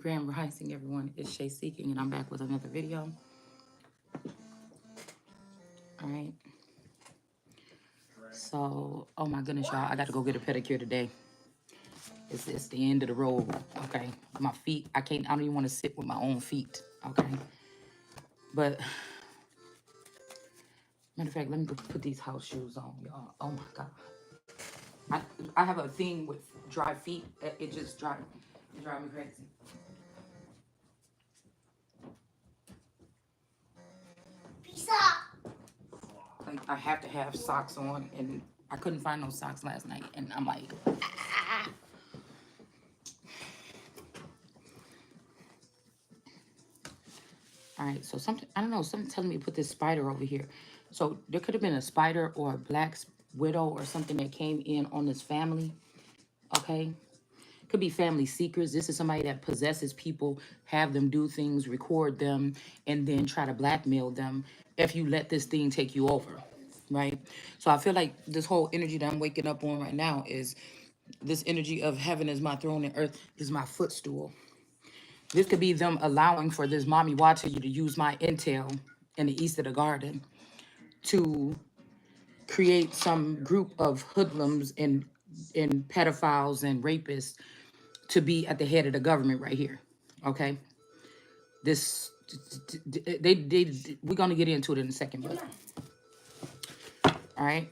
Grand Rising, everyone. It's Shay Seeking, and I'm back with another video. All right. So, oh my goodness, y'all, I got to go get a pedicure today. It's the end of the road. Okay. My feet, I don't even want to sit with my own feet. Okay. But, matter of fact, let me put these house shoes on, y'all. Oh my God. I have a thing with dry feet. It just drives me crazy. Like, I have to have socks on, and I couldn't find no socks last night, and I'm like, all right, so something, I don't know, something telling me to put this spider over here. So there could have been a spider or a black widow or something that came in on this family, okay? Could be family secrets. This is somebody that possesses people, have them do things, record them, and then try to blackmail them if you let this thing take you over, right? So I feel like this whole energy that I'm waking up on right now is this energy of heaven is my throne and earth is my footstool. This could be them allowing for this mommy watcher you to use my intel in the east of the garden to create some group of hoodlums and pedophiles and rapists to be at the head of the government right here. Okay, this they we're gonna get into it in a second, but all right.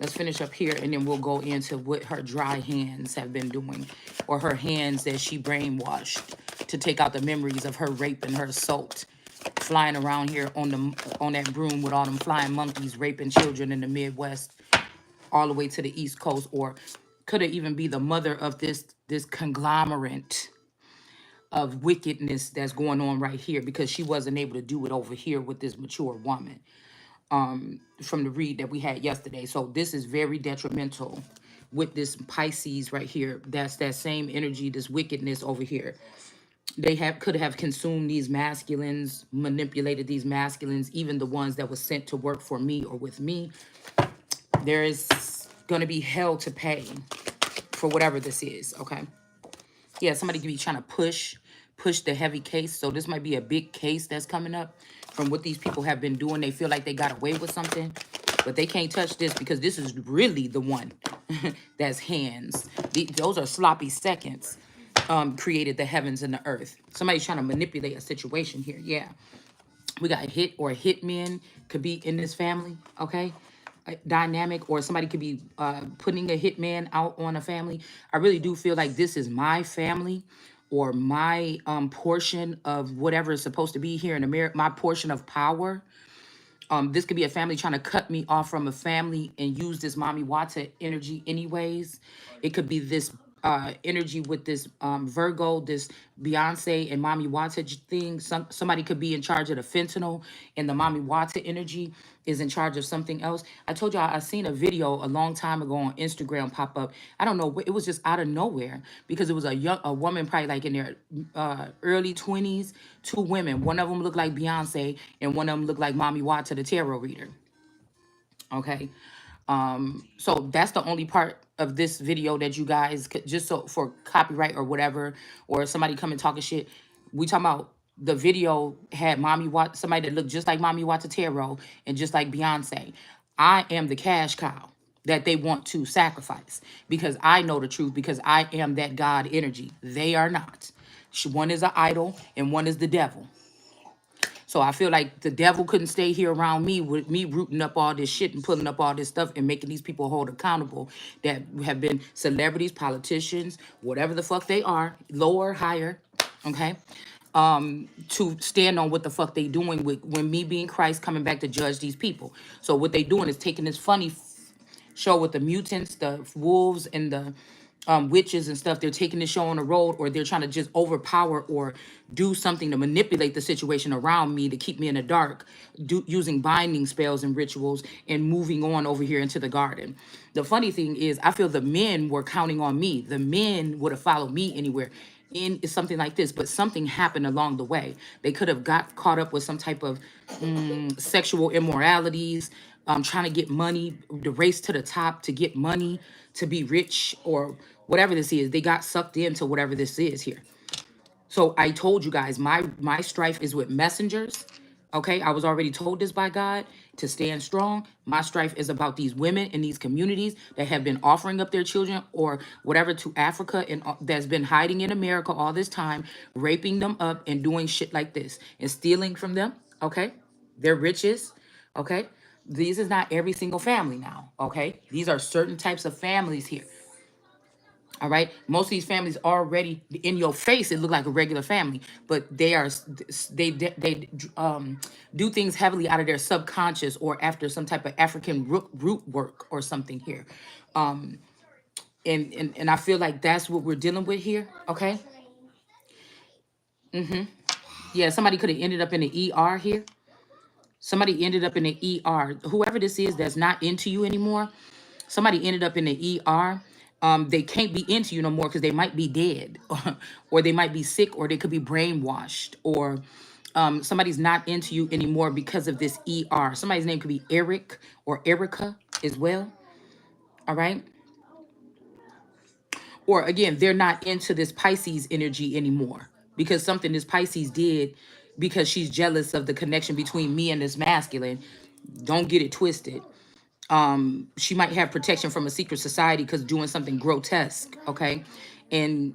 Let's finish up here and then we'll go into what her dry hands have been doing, or her hands that she brainwashed to take out the memories of her rape and her assault, flying around here on that broom with all them flying monkeys, raping children in the Midwest, all the way to the East Coast, or could it even be the mother of this conglomerate of wickedness that's going on right here, because she wasn't able to do it over here with this mature woman, from the read that we had yesterday. So this is very detrimental with this Pisces right here. That's that same energy, this wickedness over here. They could have consumed these masculines, manipulated these masculines, even the ones that were sent to work for me or with me. There is going to be hell to pay for whatever this is, okay? Yeah, somebody could be trying to push the heavy case. So this might be a big case that's coming up from what these people have been doing. They feel like they got away with something, but they can't touch this because this is really the one that's hands. Those are sloppy seconds created the heavens and the earth. Somebody's trying to manipulate a situation here. Yeah. We got hit or hitmen could be in this family, okay? Dynamic, or somebody could be putting a hitman out on a family. I really do feel like this is my family, or my portion of whatever is supposed to be here in America, my portion of power. This could be a family trying to cut me off from a family and use this mommy Wata energy anyways. It could be this energy with this Virgo, this Beyonce and mommy Wata thing. Somebody could be in charge of the fentanyl, and the mommy Wata energy is in charge of something else. I told y'all I seen a video a long time ago on Instagram pop up. I don't know, it was just out of nowhere because it was a woman probably like in their early 20s, two women. One of them looked like Beyonce and one of them looked like mommy Wata, the tarot reader. Okay. So that's the only part of this video that you guys could, just so for copyright or whatever, or somebody coming talking shit. We talking about the video had mommy Wat, somebody that looked just like mommy Wata Tarot and just like Beyonce. I am the cash cow that they want to sacrifice because I know the truth, because I am that God energy. They are not. One is an idol and one is the devil. So I feel like the devil couldn't stay here around me with me rooting up all this shit and pulling up all this stuff and making these people hold accountable that have been celebrities, politicians, whatever the fuck they are, lower, higher, okay? To stand on what the fuck they doing with when me being Christ coming back to judge these people. So what they doing is taking this funny show with the mutants, the wolves, and the witches and stuff. They're taking the show on the road, or they're trying to just overpower or do something to manipulate the situation around me to keep me in the dark, using binding spells and rituals and moving on over here into the garden. The funny thing is, I feel the men were counting on me. The men would have followed me anywhere in something like this, but something happened along the way. They could have got caught up with some type of sexual immoralities, trying to get money, the race to the top to get money, to be rich, or whatever this is. They got sucked into whatever this is here. So I told you guys, my strife is with messengers. Okay, I was already told this by God to stand strong. My strife is about these women in these communities that have been offering up their children or whatever to Africa and that's been hiding in America all this time, raping them up and doing shit like this and stealing from them. Okay, their riches. Okay, these is not every single family now. Okay, these are certain types of families here. All right. Most of these families already in your face, it look like a regular family, but they are they do things heavily out of their subconscious or after some type of African root work or something here. Um, and I feel like that's what we're dealing with here. Okay. Yeah, somebody could have ended up in the ER here. Somebody ended up in the ER. Whoever this is that's not into you anymore, somebody ended up in the ER. They can't be into you no more because they might be dead, or they might be sick, or they could be brainwashed, or somebody's not into you anymore because of this ER. Somebody's name could be Eric or Erica as well. All right. Or again, they're not into this Pisces energy anymore because something this Pisces did because she's jealous of the connection between me and this masculine. Don't get it twisted. She might have protection from a secret society because doing something grotesque. Okay. And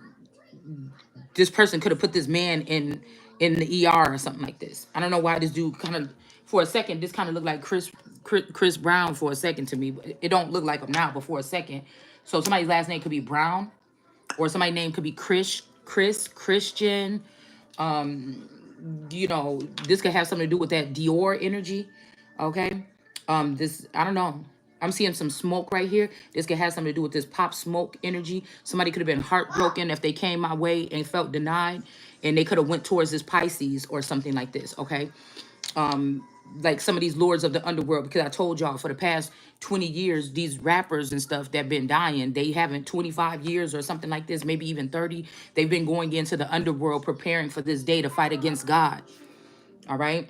this person could have put this man in the ER or something like this. I don't know why this dude kind of for a second this kind of looked like Chris Brown for a second to me. But it don't look like him now, but for a second. So somebody's last name could be Brown, or somebody's name could be Christian. You know, this could have something to do with that Dior energy. Okay. This, I don't know. I'm seeing some smoke right here. This could have something to do with this pop smoke energy. Somebody could have been heartbroken if they came my way and felt denied, and they could have went towards this Pisces or something like this. Okay. Like some of these lords of the underworld, because I told y'all for the past 20 years these rappers and stuff that been dying, they haven't 25 years or something like this, maybe even 30, they've been going into the underworld preparing for this day to fight against God. All right,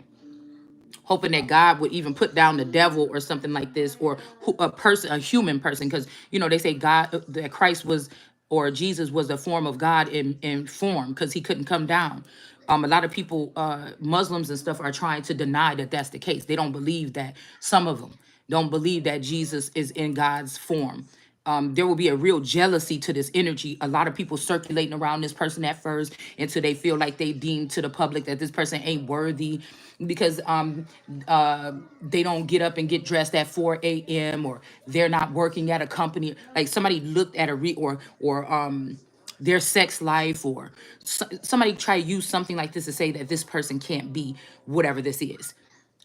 hoping that God would even put down the devil or something like this, or a person, a human person, because you know they say God, that Christ was, or Jesus was a form of God in form because he couldn't come down. A lot of people, Muslims and stuff, are trying to deny that that's the case. They don't believe that. Some of them don't believe that Jesus is in God's form. There will be a real jealousy to this energy. A lot of people circulating around this person at first until they feel like they deem to the public that this person ain't worthy because they don't get up and get dressed at 4 a.m. or they're not working at a company. Like somebody looked at a or their sex life, or somebody try to use something like this to say that this person can't be whatever this is.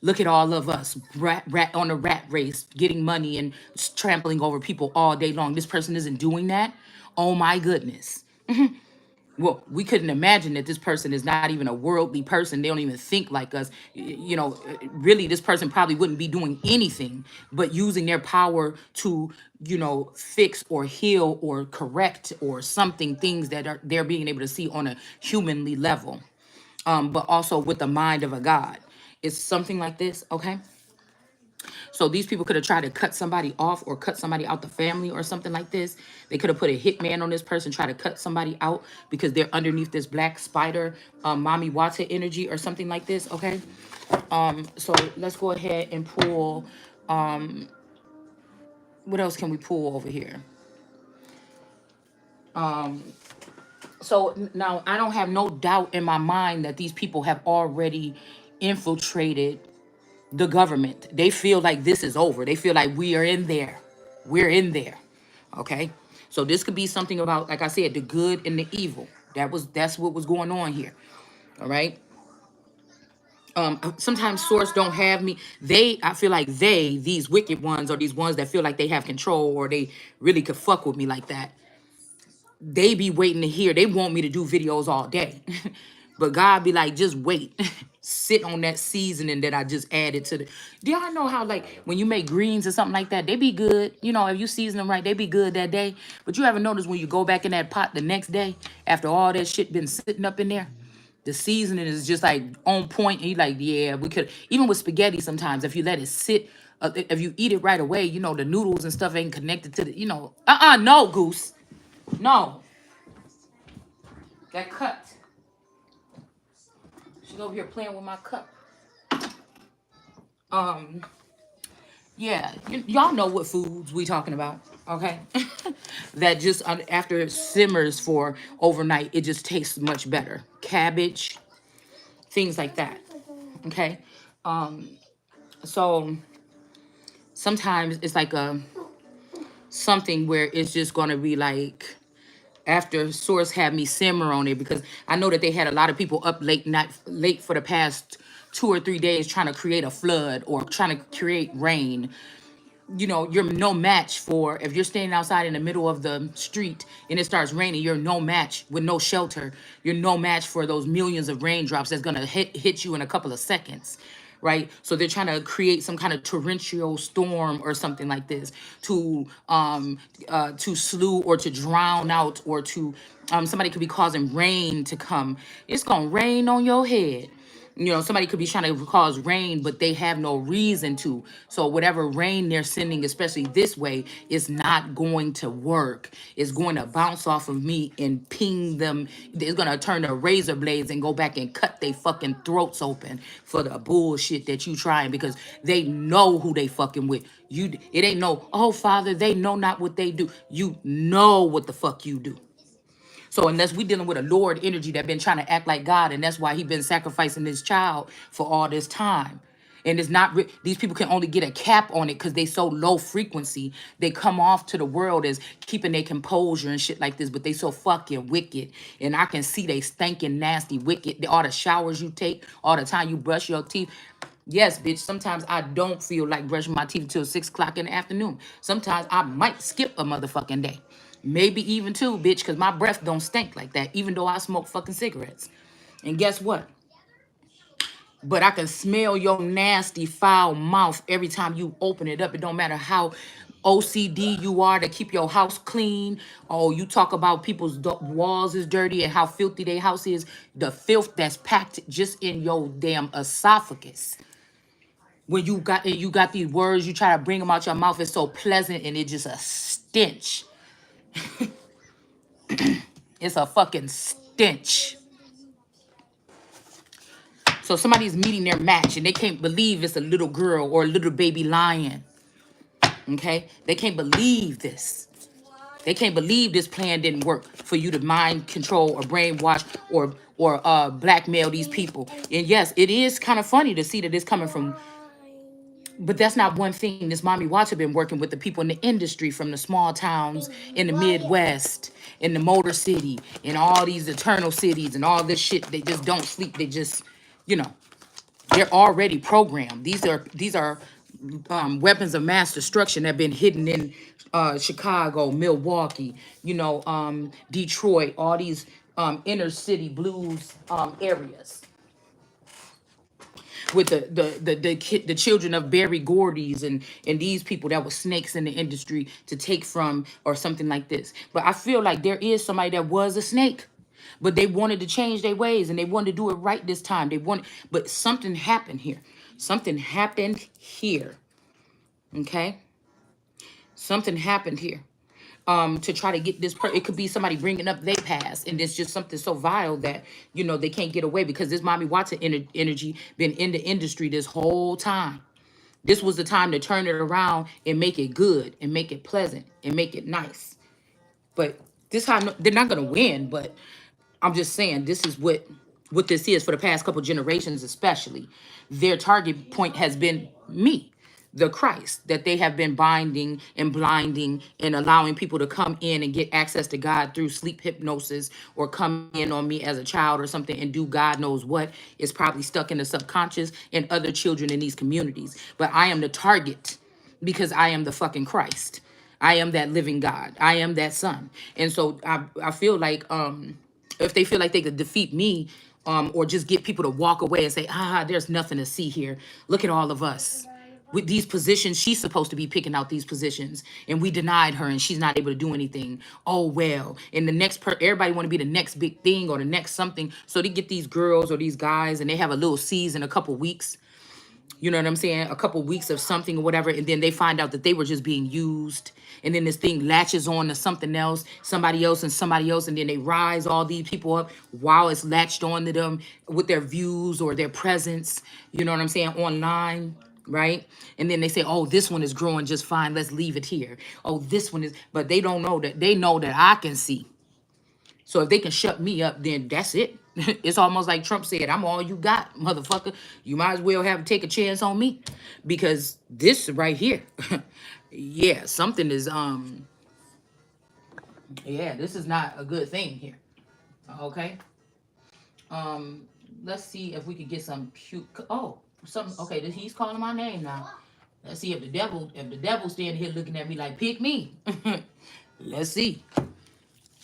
Look at all of us rat on a rat race, getting money and trampling over people all day long. This person isn't doing that. Oh my goodness. Well, we couldn't imagine that this person is not even a worldly person. They don't even think like us. You know, really, this person probably wouldn't be doing anything but using their power to, you know, fix or heal or correct or something, things that are they're being able to see on a humanly level, but also with the mind of a God. It's something like this, okay? So these people could have tried to cut somebody off or cut somebody out the family or something like this. They could have put a hitman on this person, try to cut somebody out because they're underneath this black spider, mommy Wata energy or something like this. Okay. So let's go ahead and pull. What else can we pull over here? So now I don't have no doubt in my mind that these people have already infiltrated the government. They feel like this is over. They feel like we are in there. We're in there. Okay. So this could be something about, like I said, the good and the evil. That's what was going on here. All right. Sometimes source don't have me. I feel like these wicked ones, or these ones that feel like they have control or they really could fuck with me like that, they be waiting to hear. They want me to do videos all day. But God be like, just wait. Sit on that seasoning that I just added to the. Do y'all know how, like, when you make greens or something like that, they be good. You know, if you season them right, they be good that day. But you ever notice when you go back in that pot the next day, after all that shit been sitting up in there, the seasoning is just like on point, and you like, yeah, we could. Even with spaghetti, sometimes if you let it sit, if you eat it right away, you know, the noodles and stuff ain't connected to the, you know, no, Goose. No, that cut. She's over here playing with my cup. Um, yeah, y'all know what foods we talking about, okay? That just after it simmers for overnight, it just tastes much better. Cabbage, things like that, okay? Um, so sometimes it's like a something where it's just gonna be like after Source had me simmer on it because I know that they had a lot of people up late for the past 2 or 3 days trying to create a flood or trying to create rain. You know, you're no match for if you're standing outside in the middle of the street and it starts raining, you're no match with no shelter. You're no match for those millions of raindrops that's gonna hit you in a couple of seconds. Right, so they're trying to create some kind of torrential storm or something like this to slew or to drown out or to somebody could be causing rain to come. It's gonna rain on your head. You know, somebody could be trying to cause rain, but they have no reason to. So whatever rain they're sending, especially this way, is not going to work. It's going to bounce off of me and ping them. It's going to turn to razor blades and go back and cut their fucking throats open for the bullshit that you trying because they know who they fucking with. You, it ain't no, oh, Father, they know not what they do. You know what the fuck you do. So unless we dealing with a Lord energy that been trying to act like God, and that's why he been sacrificing this child for all this time. And it's not these people can only get a cap on it because they so low frequency. They come off to the world as keeping their composure and shit like this, but they so fucking wicked. And I can see they stinking nasty wicked. All the showers you take, all the time you brush your teeth. Yes, bitch. Sometimes I don't feel like brushing my teeth until 6 o'clock in the afternoon. Sometimes I might skip a motherfucking day. Maybe even two, bitch, because my breath don't stink like that, even though I smoke fucking cigarettes. And guess what? But I can smell your nasty, foul mouth every time you open it up. It don't matter how OCD you are to keep your house clean. Oh, you talk about people's walls is dirty and how filthy their house is. The filth that's packed just in your damn esophagus. When you got these words, you try to bring them out your mouth. It's so pleasant and it's just a stench. It's a fucking stench. So somebody's meeting their match and they can't believe it's a little girl or a little baby lion. Okay? They can't believe this. They can't believe this plan didn't work for you to mind control or brainwash or blackmail these people. And yes, it is kind of funny to see that it's coming from, but that's not one thing. This Mommy Watch have been working with the people in the industry from the small towns in the Midwest, in the Motor City, in all these eternal cities and all this shit. They just don't sleep. They just, you know, they're already programmed. These are weapons of mass destruction that have been hidden in Chicago, Milwaukee, Detroit, all these inner city blues areas with the children of Barry Gordy's and these people that were snakes in the industry to take from or something like this. But I feel like there is somebody that was a snake, but they wanted to change their ways and they wanted to do it right this time. But something happened here. Something happened here. Okay, something happened here. To try to get this it could be somebody bringing up their past and it's just something so vile that they can't get away because this Mommy Watson energy been in the industry this whole time. This was the time to turn it around and make it good and make it pleasant and make it nice. But this time they're not gonna win, but I'm just saying this is what this is for the past couple generations, especially. Their target point has been me, the Christ, that they have been binding and blinding and allowing people to come in and get access to God through sleep hypnosis or come in on me as a child or something and do God knows what is probably stuck in the subconscious and other children in these communities. But I am the target because I am the fucking Christ. I am that living God. I am that son. And so I feel like if they feel like they could defeat me or just get people to walk away and say, there's nothing to see here. Look at all of us. With these positions, she's supposed to be picking out these positions, and we denied her, and she's not able to do anything. Oh well, and the next everybody want to be the next big thing or the next something, so they get these girls or these guys, and they have a little season, a couple weeks, You know what I'm saying? A couple weeks of something or whatever, and then they find out that they were just being used. And then this thing latches on to something else, somebody else, and then they rise all these people up while it's latched on to them with their views or their presence, you know what I'm saying, online, right? And then they say, oh, this one is growing just fine. Let's leave it here. Oh, this one is, but they don't know that they know that I can see. So if they can shut me up, then that's it. It's almost like Trump said, I'm all you got, motherfucker. You might as well have take a chance on me. Because this right here, yeah, something is yeah, this is not a good thing here. Okay. Um, let's see if we could get some puke. Oh, some okay, he's calling my name now. Let's see if the devil's standing here looking at me like pick me. Let's see.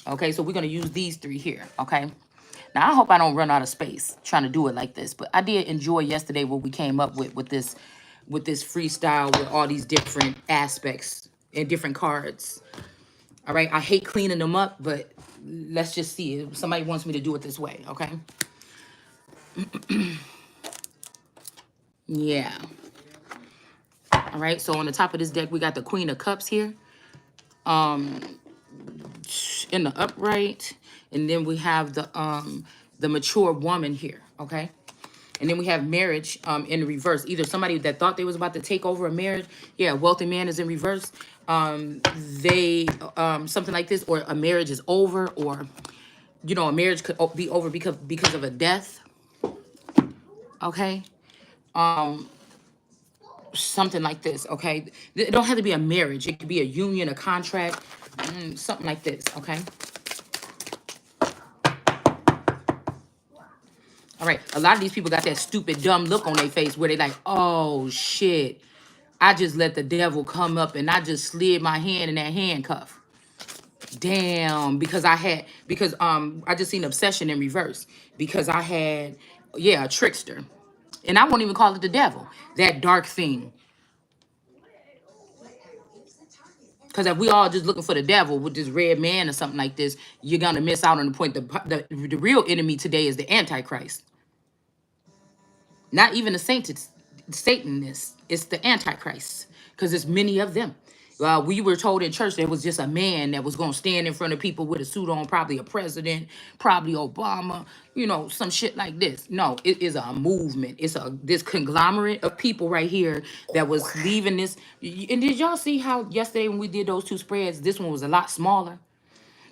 Okay, so we're gonna use these three here. Okay. Now I hope I don't run out of space trying to do it like this, but I did enjoy yesterday what we came up with this freestyle with all these different aspects and different cards. All right, I hate cleaning them up, but let's just see if somebody wants me to do it this way. Okay. Yeah. All right. So on the top of this deck, we got the Queen of Cups here. In the upright, and then we have the mature woman here. Okay. And then we have marriage in the reverse. Either somebody that thought they was about to take over a marriage. Yeah, wealthy man is in reverse. They something like this, or a marriage is over, or you know, a marriage could be over because of a death. Okay. Something like this. Okay. It don't have to be a marriage. It could be a union, a contract, something like this. Okay. All right. A lot of these people got that stupid, dumb look on their face where they like, oh shit, I just let the devil come up and I just slid my hand in that handcuff. Damn, because I just seen obsession in reverse because I had, yeah, a trickster. And I won't even call it the devil. That dark thing. Because if we all just looking for the devil with this red man or something like this, you're gonna miss out on the point. The real enemy today is the Antichrist. Not even the Satanists. It's the Antichrist. Because there's many of them. We were told in church there was just a man that was going to stand in front of people with a suit on, probably a president, probably Obama, you know, some shit like this. No, it is a movement. It's this conglomerate of people right here that was leaving this. And did y'all see how yesterday when we did those two spreads, this one was a lot smaller?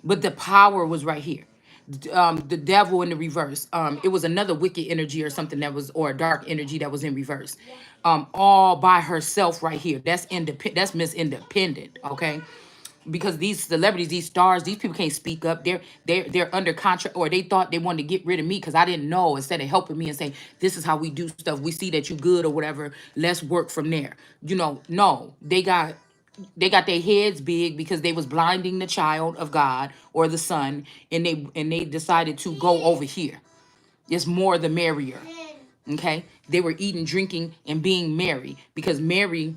But the power was right here. The devil in the reverse. It was another wicked energy or something that was, or a dark energy that was in reverse. All by herself right here. That's independent. That's Miss Independent. Okay. Because these celebrities, these stars, these people can't speak up. They're under contract, or they thought they wanted to get rid of me because I didn't know. Instead of helping me and saying, this is how we do stuff. We see that you good or whatever. Let's work from there. You know, no, they got their heads big because they was blinding the child of God or the son, and they decided to go over here. It's more the merrier. Okay, they were eating, drinking, and being merry because Mary,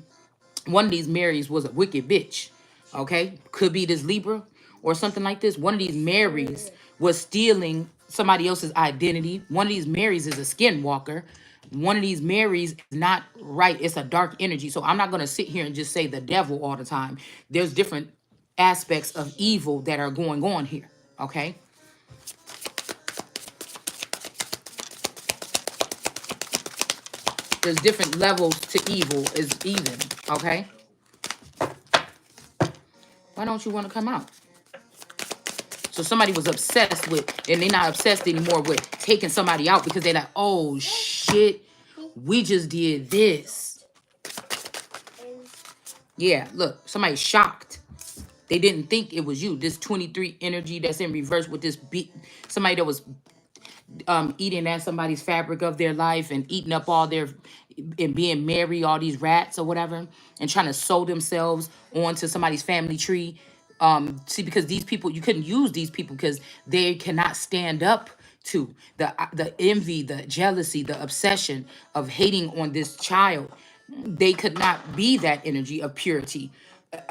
one of these Marys was a wicked bitch. Okay, could be this Libra or something like this. One of these Marys was stealing somebody else's identity. One of these Marys is a skinwalker. One of these Marys is not right. It's a dark energy. So I'm not going to sit here and just say the devil all the time. There's different aspects of evil that are going on here. Okay. There's different levels to evil is even. Okay. Why don't you want to come out? So somebody was obsessed with, and they're not obsessed anymore with taking somebody out because they're like, oh shit, we just did this. Yeah, look, somebody's shocked. They didn't think it was you. This 23 energy that's in reverse with this beat, somebody that was eating at somebody's fabric of their life and eating up all their, and being merry, all these rats or whatever, and trying to sow themselves onto somebody's family tree. See, because these people, you couldn't use these people because they cannot stand up to the envy, the jealousy, the obsession of hating on this child. They could not be that energy of purity.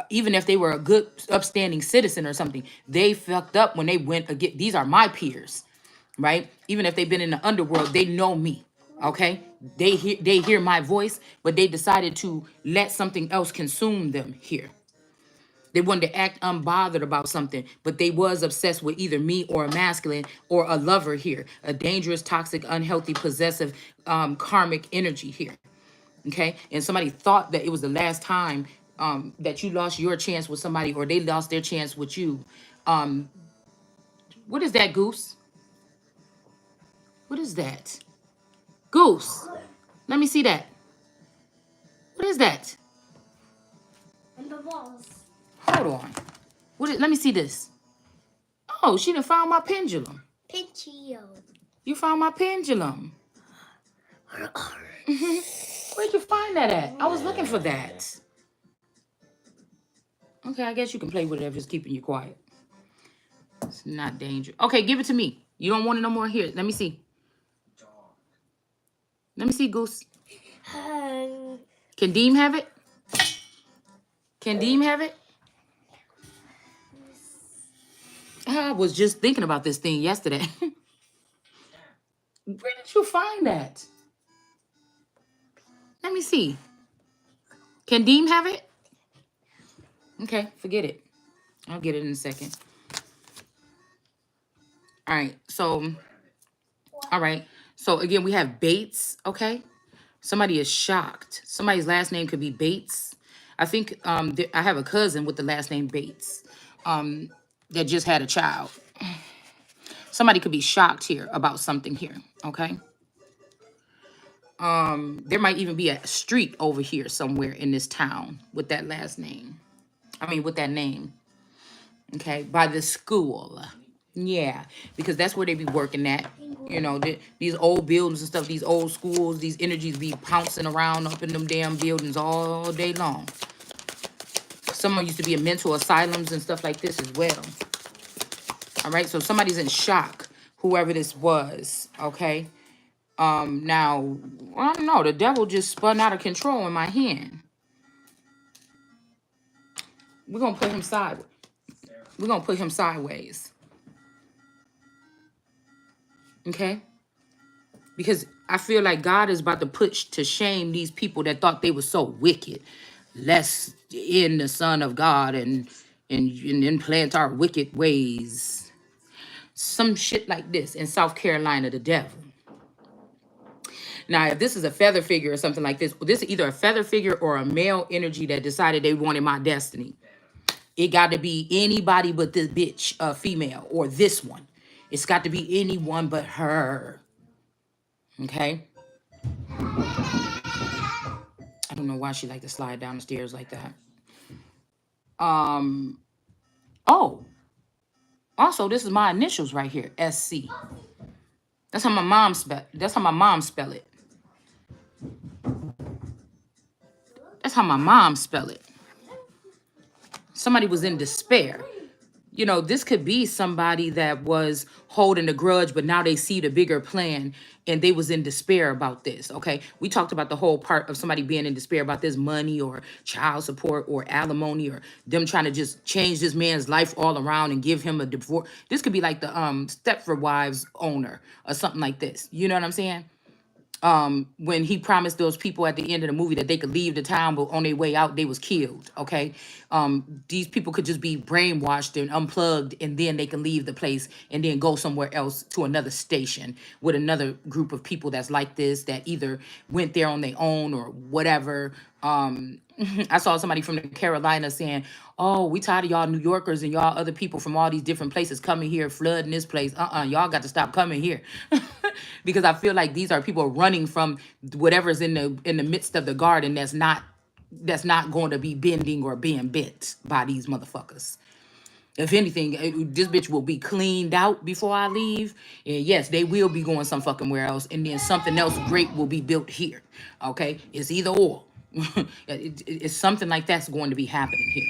Even if they were a good upstanding citizen or something, they fucked up when they went again. These are my peers, right? Even if they've been in the underworld, they know me. Okay, they hear my voice, but they decided to let something else consume them here. They wanted to act unbothered about something, but they was obsessed with either me or a masculine or a lover here, a dangerous, toxic, unhealthy, possessive, karmic energy here. Okay, and somebody thought that it was the last time that you lost your chance with somebody, or they lost their chance with you. Um, what is that, Goose? What is that, Goose? Let me see that. What is that? And the balls. Hold on. What is? Let me see this. Oh, she done found my pendulum. Pinchio. You found my pendulum. Where'd you find that at? I was looking for that. Okay, I guess you can play with it if it's keeping you quiet. It's not dangerous. Okay, give it to me. You don't want it no more? Here, let me see. Let me see, Goose. Can Deem have it? Can Deem have it? I was just thinking about this thing yesterday. Where did you find that? Let me see. Can Deem have it? Okay, forget it. I'll get it in a second. All right, so, all right. So, again, we have Bates, okay? Somebody is shocked. Somebody's last name could be Bates. I think I have a cousin with the last name Bates that just had a child. Somebody could be shocked here about something here, okay? There might even be a street over here somewhere in this town with that last name. I mean, with that name, okay? By the school. Yeah, because that's where they be working at. You know, these old buildings and stuff, these old schools, these energies be pouncing around up in them damn buildings all day long. Someone used to be in mental asylums and stuff like this as well. All right, so somebody's in shock, whoever this was, okay? Now, I don't know, the devil just spun out of control in my hand. We're gonna put him sideways. We're gonna put him sideways. Okay? Because I feel like God is about to put to shame these people that thought they were so wicked. Let's in the Son of God and implant our wicked ways. Some shit like this in South Carolina, the devil. Now, if this is a feather figure or something like this is either a feather figure or a male energy that decided they wanted my destiny. It got to be anybody but this bitch, female, or this one. It's got to be anyone but her. Okay? I don't know why she like to slide down the stairs like that. Oh. Also, this is my initials right here, SC. That's how my mom spell. That's how my mom spell it. That's how my mom spell it. Somebody was in despair. You know, this could be somebody that was holding a grudge, but now they see the bigger plan and they was in despair about this. Okay. We talked about the whole part of somebody being in despair about this money or child support or alimony or them trying to just change this man's life all around and give him a divorce. This could be like the Stepford Wives owner or something like this. You know what I'm saying? When he promised those people at the end of the movie that they could leave the town, but on their way out, they was killed. Okay. These people could just be brainwashed and unplugged, and then they can leave the place and then go somewhere else to another station with another group of people that's like this, that either went there on their own or whatever. I saw somebody from the Carolina saying, "Oh, we tired of y'all New Yorkers and y'all other people from all these different places coming here, flooding this place. Y'all got to stop coming here." Because I feel like these are people running from whatever's in the midst of the garden that's not going to be bending or being bent by these motherfuckers. If anything, this bitch will be cleaned out before I leave. And yes, they will be going some fucking where else. And then something else great will be built here. Okay? It's either or. It's something like that's going to be happening here.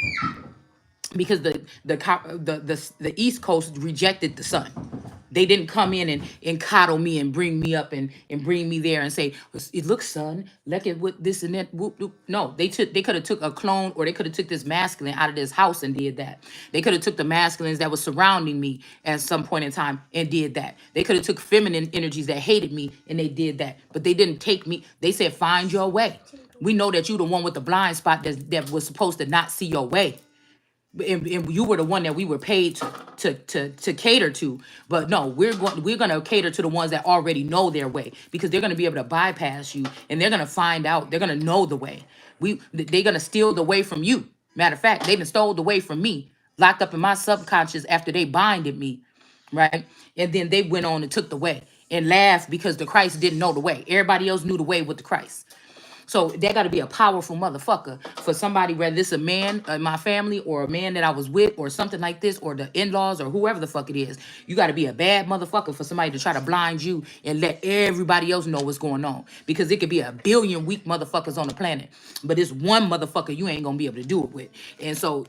Because the East Coast rejected the sun. They didn't come in and coddle me and bring me up and bring me there and say, it looks, son, look at what this and that. Whoop, whoop. No, they could have took a clone, or they could have took this masculine out of this house and did that. They could have took the masculines that was surrounding me at some point in time and did that. They could have took feminine energies that hated me and they did that. But they didn't take me. They said, find your way. We know that you the one with the blind spot that was supposed to not see your way, and you were the one that we were paid to cater to. But no, we're going to cater to the ones that already know their way, because they're going to be able to bypass you, and they're going to find out, they're going to know the way. They're going to steal the way from you. Matter of fact, they done stole the way from me, locked up in my subconscious after they binded me, right? And then they went on and took the way and laughed because the Christ didn't know the way. Everybody else knew the way with the Christ. So that got to be a powerful motherfucker for somebody, whether it's a man in my family or a man that I was with or something like this, or the in-laws or whoever the fuck it is. You got to be a bad motherfucker for somebody to try to blind you and let everybody else know what's going on. Because it could be a billion weak motherfuckers on the planet, but it's one motherfucker you ain't going to be able to do it with. And so,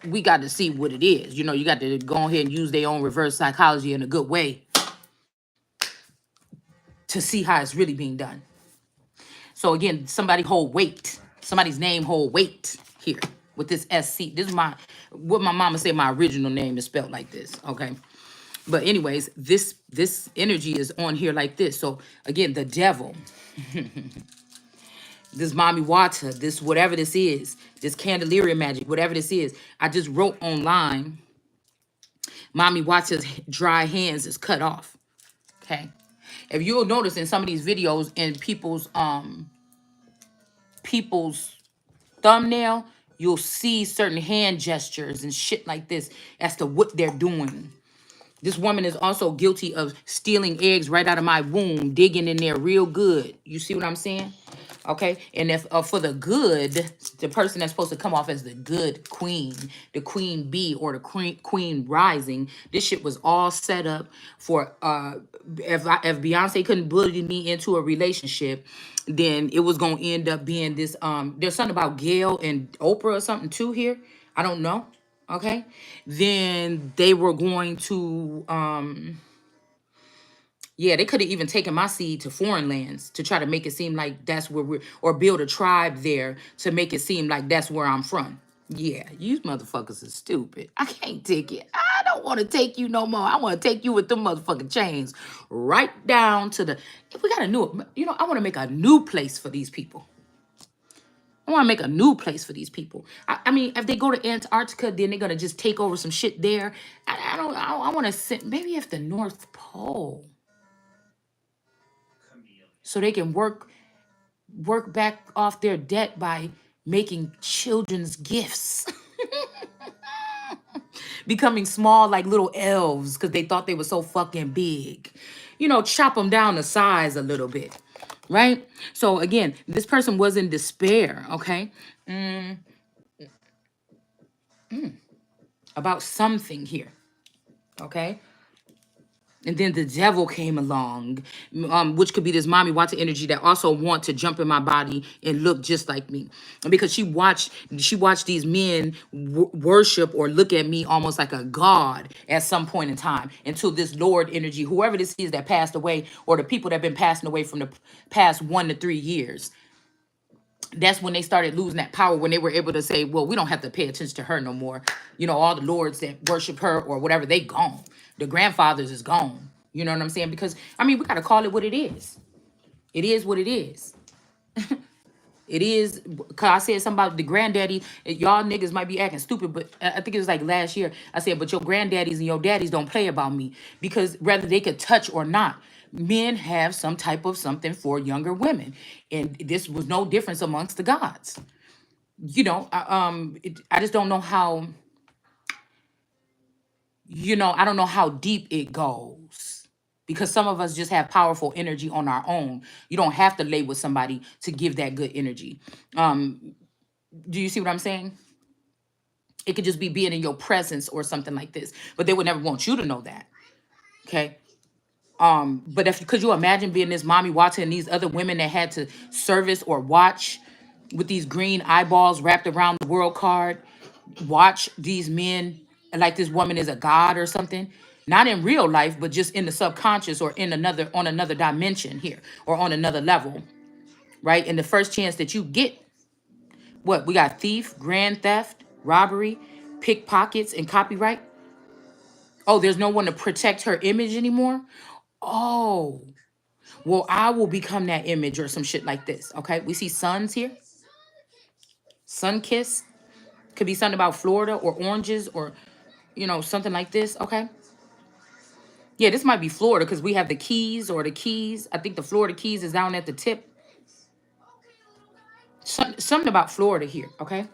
we got to see what it is. You got to go ahead and use their own reverse psychology in a good way to see how it's really being done. So again, somebody hold weight. Somebody's name hold weight here with this SC. This is what my mama said my original name is spelled like this, okay? But anyways, this energy is on here like this. So again, the devil, this mommy water, this whatever this is, this Candelaria magic, whatever this is. I just wrote online, mommy water's dry hands is cut off, okay? If you'll notice in some of these videos in people's thumbnail, you'll see certain hand gestures and shit like this as to what they're doing. This woman is also guilty of stealing eggs right out of my womb, digging in there real good. You see what I'm saying? Okay. And if for the good, the person that's supposed to come off as the good queen, the queen bee or the queen rising, this shit was all set up for if Beyonce couldn't bully me into a relationship, then it was gonna end up being this there's something about Gail and Oprah or something too here. I don't know. Okay. Then they were going to yeah, they could have even taken my seed to foreign lands to try to make it seem like that's where or build a tribe there to make it seem like that's where I'm from. Yeah, you motherfuckers are stupid. I can't take it. I don't want to take you no more. I want to take you with them motherfucking chains right down to the. If we got a new, I want to make a new place for these people. I want to make a new place for these people. I mean, if they go to Antarctica, then they're gonna just take over some shit there. I don't. I want to sit. Maybe if the North Pole, so they can work back off their debt by making children's gifts, becoming small like little elves because they thought they were so fucking big. Chop them down to size a little bit, right? So again, this person was in despair, okay, about something here, okay. And then the devil came along, which could be this mommy water energy that also want to jump in my body and look just like me. And because she watched these men worship or look at me almost like a god at some point in time, until this Lord energy, whoever this is that passed away, or the people that have been passing away from the past 1 to 3 years, that's when they started losing that power, when they were able to say, well, we don't have to pay attention to her no more. All the lords that worship her or whatever, they gone. The grandfathers is gone. You know what I'm saying? Because, I mean, we got to call it what it is. It is what it is. It is, because I said something about the granddaddy. Y'all niggas might be acting stupid, but I think it was like last year. I said, but your granddaddies and your daddies don't play about me, because whether they could touch or not, men have some type of something for younger women. And this was no difference amongst the gods. I just don't know how, I don't know how deep it goes, because some of us just have powerful energy on our own. You don't have to lay with somebody to give that good energy. Do you see what I'm saying? It could just be being in your presence or something like this, but they would never want you to know that. Okay. But could you imagine being this mommy watching these other women that had to service or watch with these green eyeballs wrapped around the world card, watch these men like this woman is a god or something? not in real life, but just in the subconscious or in another on another dimension here or on another level, right? And the first chance that you get, what we got: thief, grand theft, robbery, pickpockets, and copyright. Oh, there's no one to protect her image anymore. Oh, well, I will become that image or some shit like this. Okay, we see suns here. Sun kiss could be something about Florida or oranges or something like this. Okay, yeah, this might be Florida because we have the Keys or the Keys. I think the Florida Keys is down at the tip. Something about Florida here. Okay.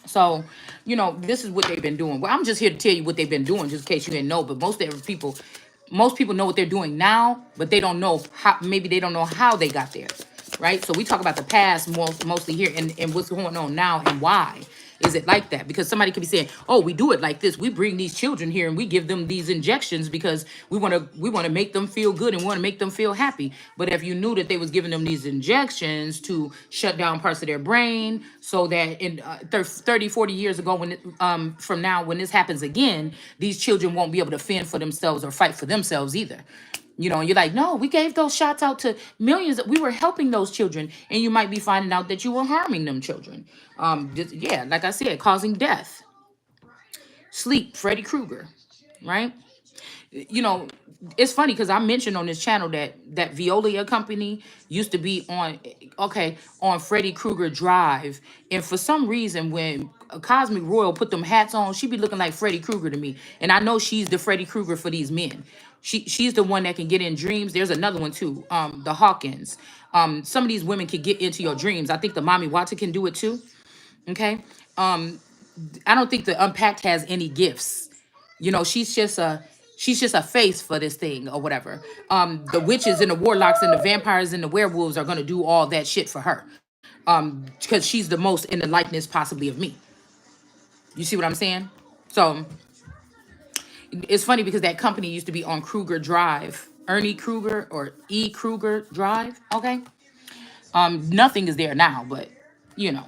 So, this is what they've been doing. Well, I'm just here to tell you what they've been doing, just in case you didn't know. But most people know what they're doing now, but they don't know how. Maybe they don't know how they got there, right? So we talk about the past mostly here, and what's going on now, and why is it like that? Because somebody could be saying, "Oh, we do it like this. We bring these children here and we give them these injections because we want to make them feel good and want to make them feel happy." But if you knew that they was giving them these injections to shut down parts of their brain so that in 30, 40 years ago, from now, when this happens again, these children won't be able to fend for themselves or fight for themselves either. And you're like, no, we gave those shots out to millions. We were helping those children, and you might be finding out that you were harming them children. Yeah, like I said, causing death. Sleep, Freddy Krueger, right? you know, it's funny because I mentioned on this channel that Veolia company used to be on Freddy Krueger Drive, and for some reason when Cosmic Royal put them hats on, she be looking like Freddy Krueger to me, and I know she's the Freddy Krueger for these men. She's the one that can get in dreams. There's another one too, the Hawkins. Some of these women can get into your dreams. I think the Mommy Wata can do it too. Okay. I don't think the Unpacked has any gifts. She's just a face for this thing or whatever. The witches and the warlocks and the vampires and the werewolves are gonna do all that shit for her. Because she's the most in the likeness possibly of me. You see what I'm saying? So it's funny because that company used to be on Kruger Drive, Ernie Kruger or E Kruger Drive. Okay. Nothing is there now, but you know.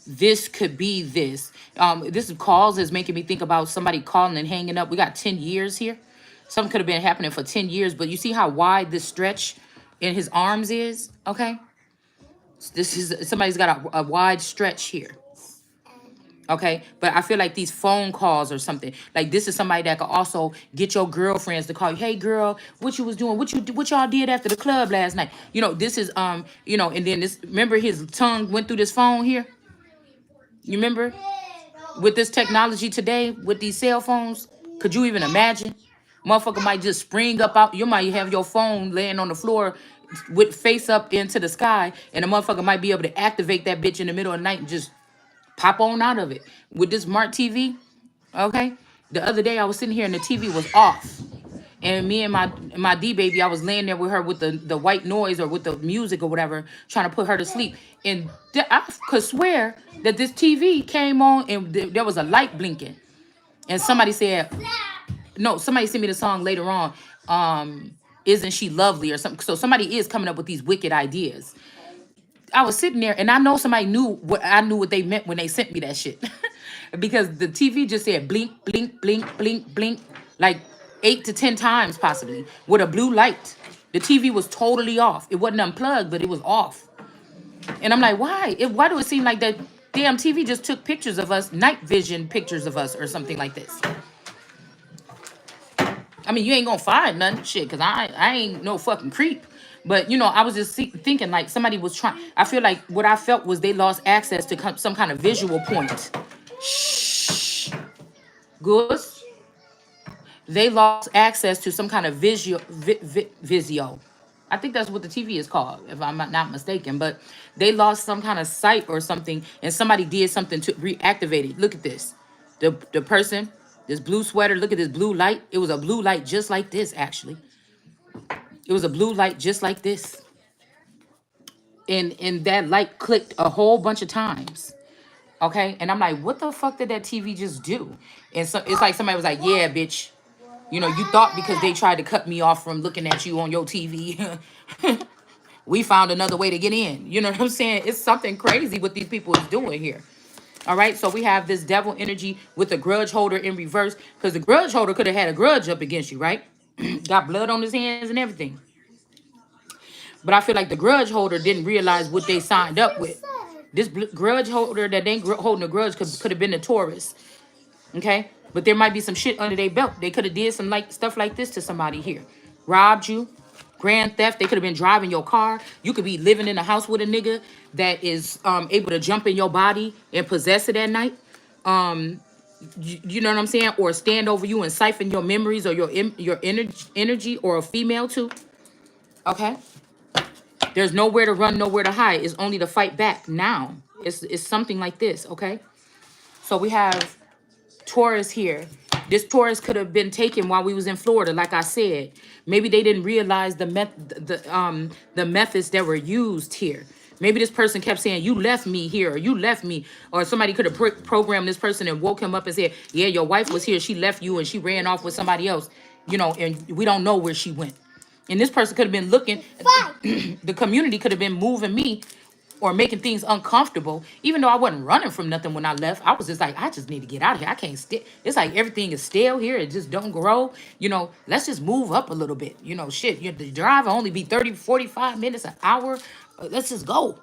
This could be this. This calls is making me think about somebody calling and hanging up. We got 10 years here. Something could have been happening for 10 years, but you see how wide this stretch in his arms is? Okay. This is somebody's got a wide stretch here. Okay. But I feel like these phone calls or something, like this is somebody that could also get your girlfriends to call you. Hey girl, what you was doing? What y'all did after the club last night? This is and then this, remember his tongue went through this phone here? You remember? With this technology today, with these cell phones, could you even imagine? Motherfucker might just spring up out. You might have your phone laying on the floor with face up into the sky, and the motherfucker might be able to activate that bitch in the middle of the night and just pop on out of it. With this smart TV, okay? The other day I was sitting here and the TV was off. And me and my D baby, I was laying there with her with the white noise or with the music or whatever, trying to put her to sleep. And I could swear that this TV came on and there was a light blinking. And somebody said, no, somebody sent me the song later on. Isn't she lovely or something? So somebody is coming up with these wicked ideas. I was sitting there and I know somebody knew what they meant when they sent me that shit. Because the TV just said blink, blink, blink, blink, blink, like 8 to 10 times possibly with a blue light. The TV was totally off. It wasn't unplugged, but it was off. And I'm like, why? Why do it seem like that damn TV just took pictures of us, night vision pictures of us or something like this? I mean, you ain't gonna find nothing, shit, because I ain't no fucking creep. But, I was just thinking like somebody was trying. I feel like what I felt was they lost access to some kind of visual point. Shh. Goose. They lost access to some kind of visio. I think that's what the TV is called, if I'm not mistaken. But they lost some kind of sight or something, and somebody did something to reactivate it. Look at this. The person, this blue sweater, look at this blue light. It was a blue light just like this, actually. It was a blue light just like this. And that light clicked a whole bunch of times. Okay? And I'm like, what the fuck did that TV just do? And so it's like somebody was like, yeah, bitch. You thought because they tried to cut me off from looking at you on your TV, we found another way to get in. You know what I'm saying? It's something crazy what these people is doing here. All right, so we have this devil energy with the grudge holder in reverse, because the grudge holder could have had a grudge up against you, right? Got blood on his hands and everything. But I feel like the grudge holder didn't realize what they signed up with. This grudge holder that ain't holding a grudge could have been a Taurus, okay? But there might be some shit under their belt. They could have did some like stuff like this to somebody here, robbed you, grand theft. They could have been driving your car. You could be living in a house with a nigga that is able to jump in your body and possess it at night. You know what I'm saying? Or stand over you and siphon your memories or your energy, or a female too. Okay. There's nowhere to run, nowhere to hide. It's only to fight back now. It's something like this, okay? So we have Taurus here. This Taurus could have been taken while we was in Florida, like I said. Maybe they didn't realize the methods that were used here. Maybe this person kept saying, "You left me here," or "You left me," or somebody could have programmed this person and woke him up and said, "Yeah, your wife was here. She left you and she ran off with somebody else, and we don't know where she went." And this person could have been looking, the community could have been moving me or making things uncomfortable, even though I wasn't running from nothing when I left. I was just like, I just need to get out of here. I can't stay. It's like everything is stale here. It just don't grow. Let's just move up a little bit. Shit, the drive will only be 30, 45 minutes, an hour. Let's just go.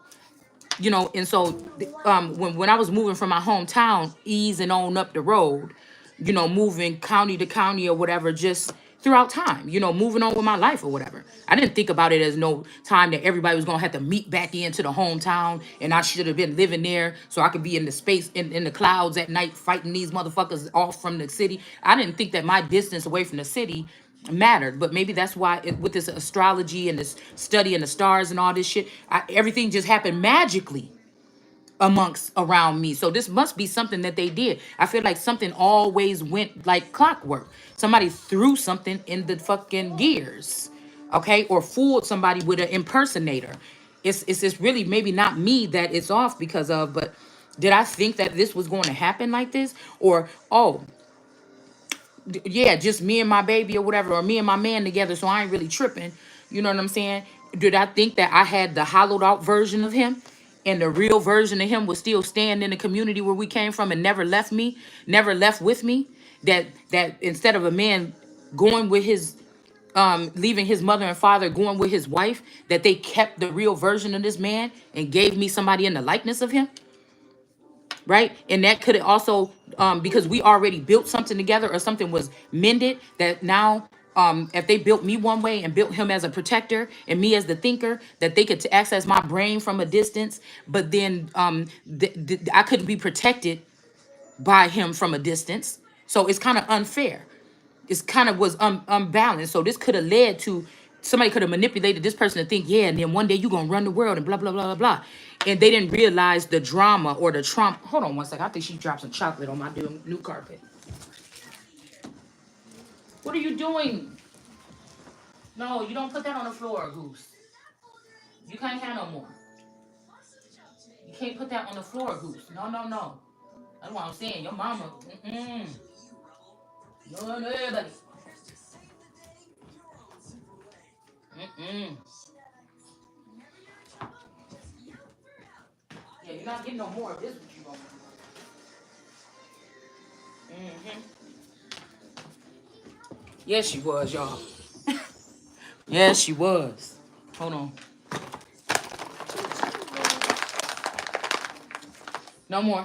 And so when I was moving from my hometown, easing on up the road, moving county to county or whatever, just throughout time, moving on with my life or whatever. I didn't think about it as no time that everybody was gonna have to meet back into the hometown and I should have been living there so I could be in the space in the clouds at night fighting these motherfuckers off from the city. I didn't think that my distance away from the city mattered, but maybe that's why with this astrology and this study and the stars and all this shit, everything just happened magically amongst around me. So this must be something that they did. I feel like something always went like clockwork. Somebody threw something in the fucking gears, okay, or fooled somebody with an impersonator. It's just really maybe not me that it's off because of, but did I think that this was going to happen like this? Or, oh, yeah, just me and my baby or whatever, or me and my man together, so I ain't really tripping. You know what I'm saying? Did I think that I had the hollowed out version of him and the real version of him was still staying in the community where we came from and never left me, never left with me? That instead of a man going with his leaving his mother and father, going with his wife, that they kept the real version of this man and gave me somebody in the likeness of him, right? And that could also, because we already built something together or something was mended, that now, if they built me one way and built him as a protector and me as the thinker, that they could access my brain from a distance, but then I couldn't be protected by him from a distance. So it's kind of unfair. It's kind of was unbalanced. So this could have led to somebody could have manipulated this person to think, yeah, and then one day you're gonna run the world and blah blah blah blah blah. And they didn't realize the drama or the trauma. Hold on one second. I think she dropped some chocolate on my new carpet. What are you doing? No, you don't put that on the floor, Goose. You can't have no more. You can't put that on the floor, Goose. No, no, no. That's what I'm saying. Your mama. Mm-mm. No, no, everybody. Mm-mm. Yeah, you're not getting no more of this. What you gonna do? Mm-hmm. Yes, she was, y'all. Yes, she was. Hold on. No more.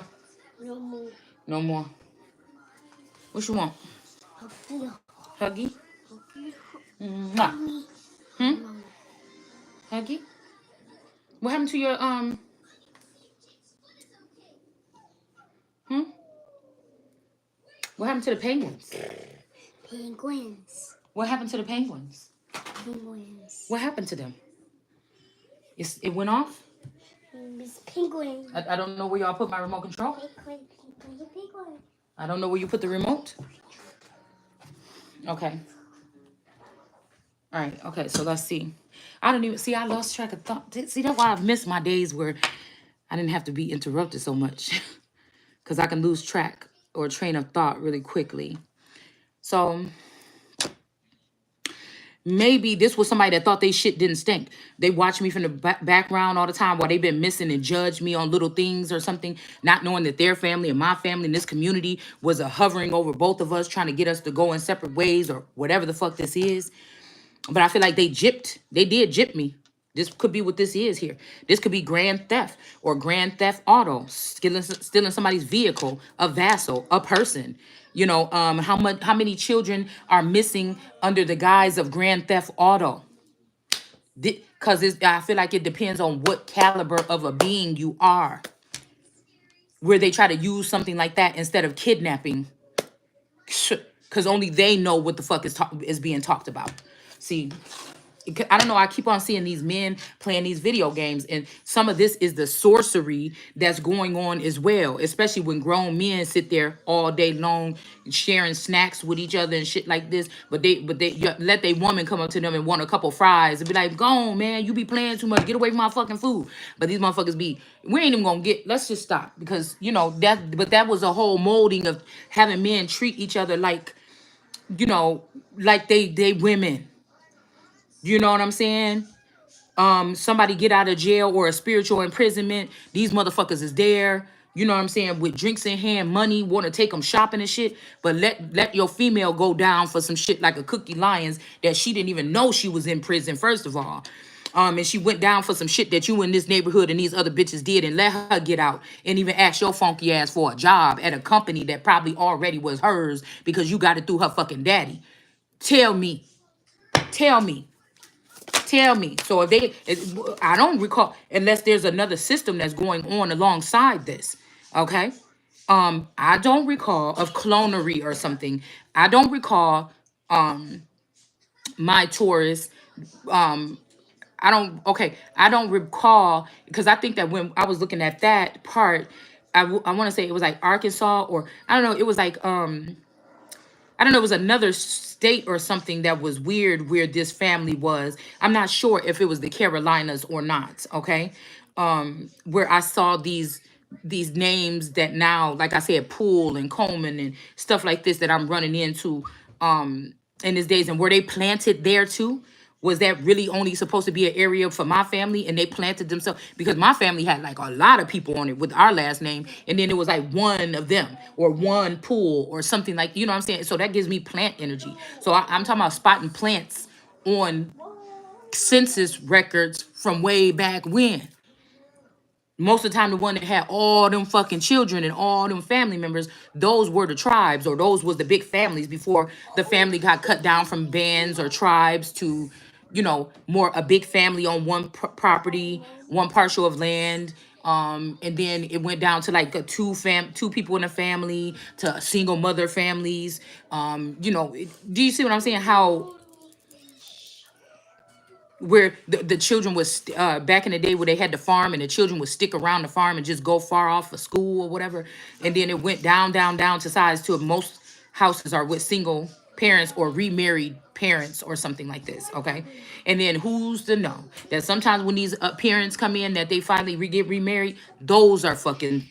No more. No more. What you want? Huggy. Huggy? Huggy. Mwah. Hmm? Huggy? What happened to your hmm? What happened to the penguins? Penguins. What happened to the penguins? Penguins. What happened to them? It went off? It's penguin. I don't know where y'all put my remote control. Penguin. Penguin. Penguin. I don't know where you put the remote. Okay. All right. Okay. So let's see. I don't even see. I lost track of thought. See, that's why I've missed my days where I didn't have to be interrupted so much, because I can lose track or train of thought really quickly. So Maybe this was somebody that thought they shit didn't stink. They watch me from the background all the time while they've been missing and judge me on little things or something, not knowing that their family and my family and this community was a hovering over both of us, trying to get us to go in separate ways or whatever the fuck this is. But I feel like they did gyp me. This could be what this is here. This could be grand theft or grand theft auto, stealing somebody's vehicle, a vassal, a person. How many children are missing under the guise of grand theft auto? Because I feel like it depends on what caliber of a being you are. Where they try to use something like that instead of kidnapping, because only they know what the fuck is being talked about. See, I don't know. I keep on seeing these men playing these video games, and some of this is the sorcery that's going on as well. Especially when grown men sit there all day long sharing snacks with each other and shit like this. But they let their woman come up to them and want a couple fries and be like, "Go on, man, you be playing too much. Get away from my fucking food." But these motherfuckers be, we ain't even gonna get. Let's just stop because that. But that was a whole molding of having men treat each other like, like they women. You know what I'm saying? Somebody get out of jail or a spiritual imprisonment, these motherfuckers is there, you know what I'm saying, with drinks in hand, money, want to take them shopping and shit. But let your female go down for some shit like a Cookie Lyons that she didn't even know she was in prison, first of all. And she went down for some shit that you in this neighborhood and these other bitches did, and let her get out and even ask your funky ass for a job at a company that probably already was hers because you got it through her fucking daddy. Tell me, tell me. Tell me. So I don't recall, unless there's another system that's going on alongside this. Okay. I don't recall of clonery or something. I don't recall my Taurus. I don't recall because I think that when I was looking at that part, I want to say it was like Arkansas or I don't know. It was like I don't know, it was another state or something that was weird where this family was. I'm not sure if it was the Carolinas or not, okay? Where I saw these names that now, like I said, Poole and Coleman and stuff like this that I'm running into in these days, and were they planted there too? Was that really only supposed to be an area for my family and they planted themselves? Because my family had like a lot of people on it with our last name, and then it was like one of them or one pool or something, like, you know what I'm saying? So that gives me plant energy. So I'm talking about spotting plants on census records from way back when. Most of the time, the one that had all them fucking children and all them family members, those were the tribes, or those was the big families before the family got cut down from bands or tribes to, more a big family on one property, one parcel of land. And then it went down to like a two people in a family to single mother families. Do you see what I'm saying? How where the children was back in the day where they had the farm and the children would stick around the farm and just go far off for school or whatever, and then it went down to size to most houses are with single parents or remarried parents or something like this, okay? And then who's to know that sometimes when these parents come in that they finally get remarried, those are fucking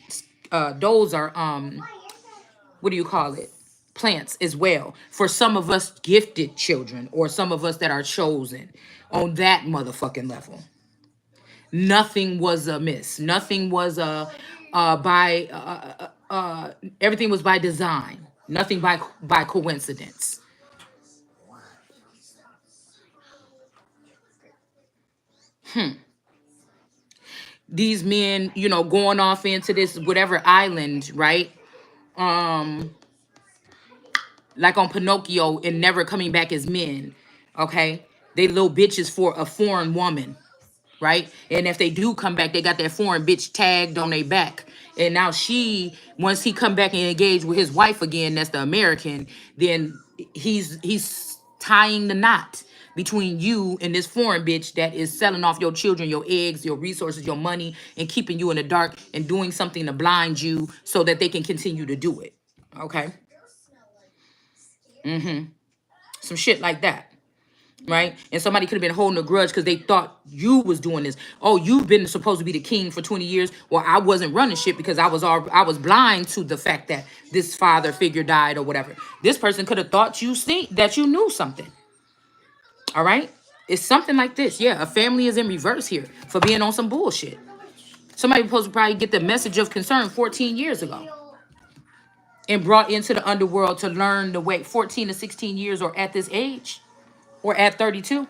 those are what do you call it, plants as well for some of us gifted children or some of us that are chosen on that motherfucking level. Nothing was amiss. Nothing was by everything was by design. Nothing by coincidence. These men, going off into this whatever island, right? Like on Pinocchio and never coming back as men. Okay, they little bitches for a foreign woman, right? And if they do come back, they got that foreign bitch tagged on their back. And now once he come back and engage with his wife again, that's the American, then he's tying the knot between you and this foreign bitch that is selling off your children, your eggs, your resources, your money, and keeping you in the dark and doing something to blind you so that they can continue to do it. Okay? Some shit like that. Right? And somebody could have been holding a grudge because they thought you was doing this. Oh, you've been supposed to be the king for 20 years. Well, I wasn't running shit because I was blind to the fact that this father figure died or whatever. This person could have thought that you knew something. All right? It's something like this. Yeah, a family is in reverse here for being on some bullshit. Somebody supposed to probably get the message of concern 14 years ago and brought into the underworld to learn the way 14 to 16 years or at this age or at 32.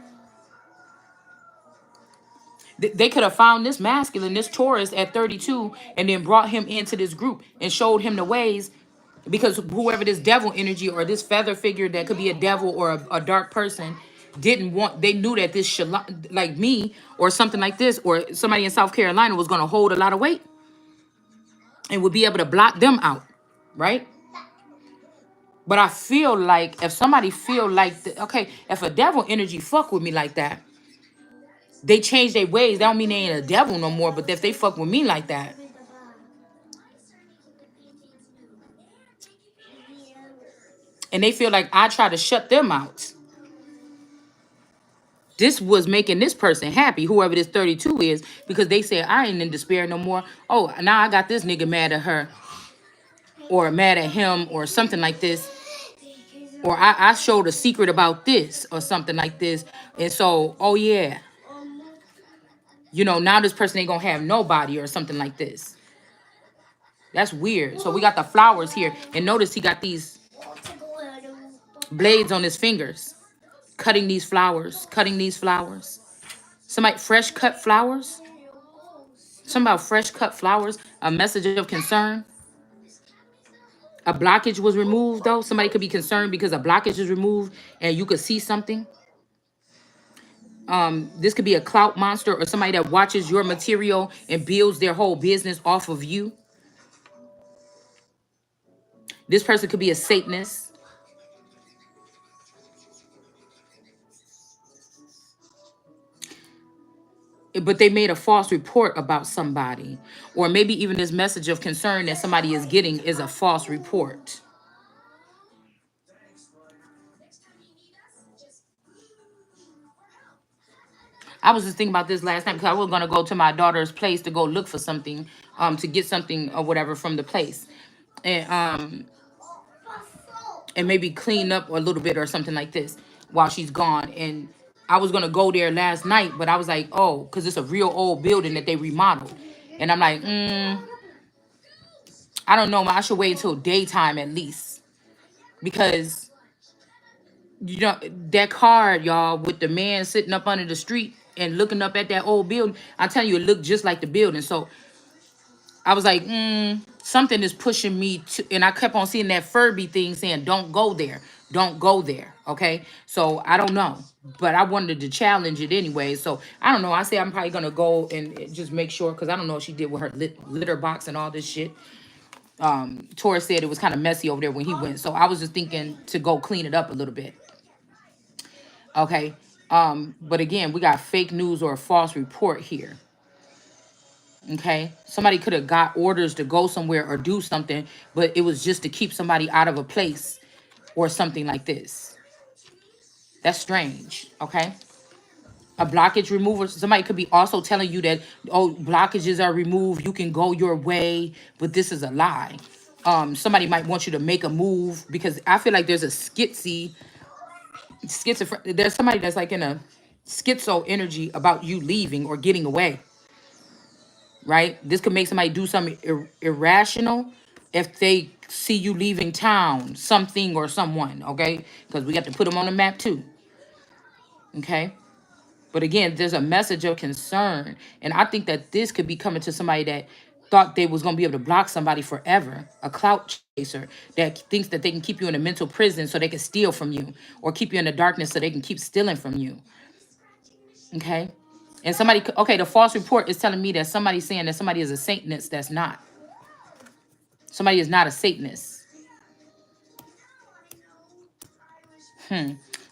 They could have found this masculine, this Taurus at 32, and then brought him into this group and showed him the ways because whoever this devil energy or this feather figure that could be a devil or a dark person didn't want, they knew that this like me or something like this or somebody in South Carolina was going to hold a lot of weight and would be able to block them out, right? But I feel like if somebody feel like okay, if a devil energy fuck with me like that, they change their ways. That don't mean they ain't a devil no more. But if they fuck with me like that, and they feel like I try to shut them out, this was making this person happy, whoever this 32 is, because they said I ain't in despair no more. Oh, now I got this nigga mad at her or mad at him or something like this. Or I showed a secret about this or something like this. And so, oh yeah, you know, now this person ain't gonna have nobody or something like this. That's weird. So we got the flowers here. And notice he got these blades on his fingers. Cutting these flowers. Cutting these flowers. Somebody fresh cut flowers. Something about fresh cut flowers. A message of concern. A blockage was removed though. Somebody could be concerned because a blockage is removed and you could see something. This could be a clout monster or somebody that watches your material and builds their whole business off of you. This person could be a Satanist. But they made a false report about somebody. Or maybe even this message of concern that somebody is getting is a false report. I was just thinking about this last night because I was going to go to my daughter's place to go look for something, to get something or whatever from the place. And maybe clean up a little bit or something like this while she's gone. And I was going to go there last night, but I was like, oh, because it's a real old building that they remodeled. And I'm like, I don't know. I should wait until daytime at least. Because, you know, that card, y'all, with the man sitting up under the street and looking up at that old building, I'm telling you, it looked just like the building. So I was like, something is pushing me to, and I kept on seeing that Furby thing saying, don't go there. Don't go there. Okay. So I don't know, but I wanted to challenge it anyway. So I don't know. I say I'm probably going to go and just make sure, because I don't know what she did with her litter box and all this shit. Taurus said it was kind of messy over there when he went. So I was just thinking to go clean it up a little bit. Okay. But again, we got fake news or a false report here. Okay, somebody could have got orders to go somewhere or do something, but it was just to keep somebody out of a place or something like this. That's strange. Okay, a blockage remover. Somebody could be also telling you that, oh, blockages are removed, you can go your way, but this is a lie. Somebody might want you to make a move, because I feel like there's a schizophrenic, there's somebody that's like in a schizo energy about you leaving or getting away. Right? This could make somebody do something irrational if they see you leaving town, something or someone, okay? Because we got to put them on the map too, okay? But again, there's a message of concern. And I think that this could be coming to somebody that thought they was going to be able to block somebody forever, a clout chaser that thinks that they can keep you in a mental prison so they can steal from you, or keep you in the darkness so they can keep stealing from you, okay? And somebody, okay, the false report is telling me that somebody's saying that somebody is a Satanist. That's not. Somebody is not a Satanist.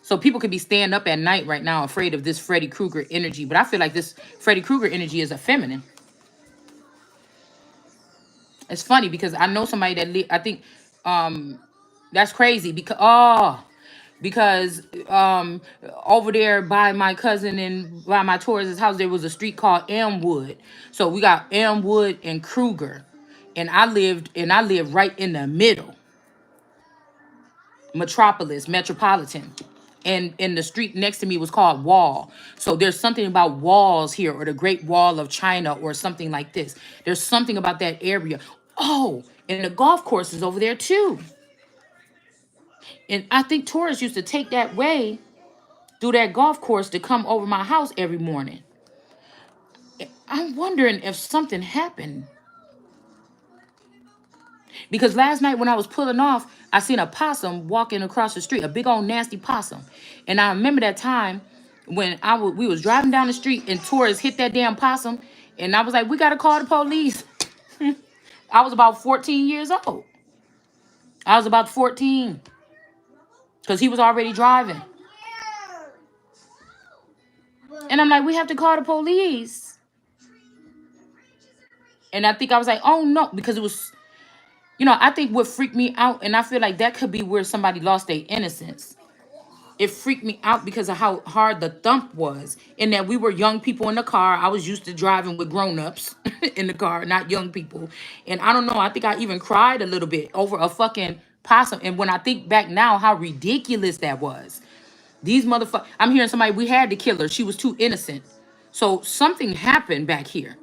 So people could be staying up at night right now afraid of this Freddy Krueger energy. But I feel like this Freddy Krueger energy is a feminine. It's funny because I know somebody that I think that's crazy because over there by my cousin and by my Taurus's house there was a street called Elmwood. So we got Elmwood and Kruger, and I lived right in the middle, metropolitan. and the street next to me was called Wall. So there's something about walls here, or the Great Wall of China, or something like this. There's something about that area. Oh, and the golf course is over there too. And I think tourists used to take that way through that golf course to come over my house every morning. I'm wondering if something happened. Because last night when I was pulling off, I seen a possum walking across the street, a big old nasty possum. And I remember that time when we was driving down the street and tourists hit that damn possum. And I was like, we got to call the police. I was about 14 years old. I was about 14 because he was already driving. And I'm like, we have to call the police. And I think I was like, oh no, because it was, I think what freaked me out, and I feel like that could be where somebody lost their innocence. It freaked me out because of how hard the thump was, and that we were young people in the car. I was used to driving with grown-ups in the car, not young people. And I don't know, I think I even cried a little bit over a fucking possum. And when I think back now, how ridiculous that was. These motherfuckers, I'm hearing somebody, we had to kill her. She was too innocent. So something happened back here.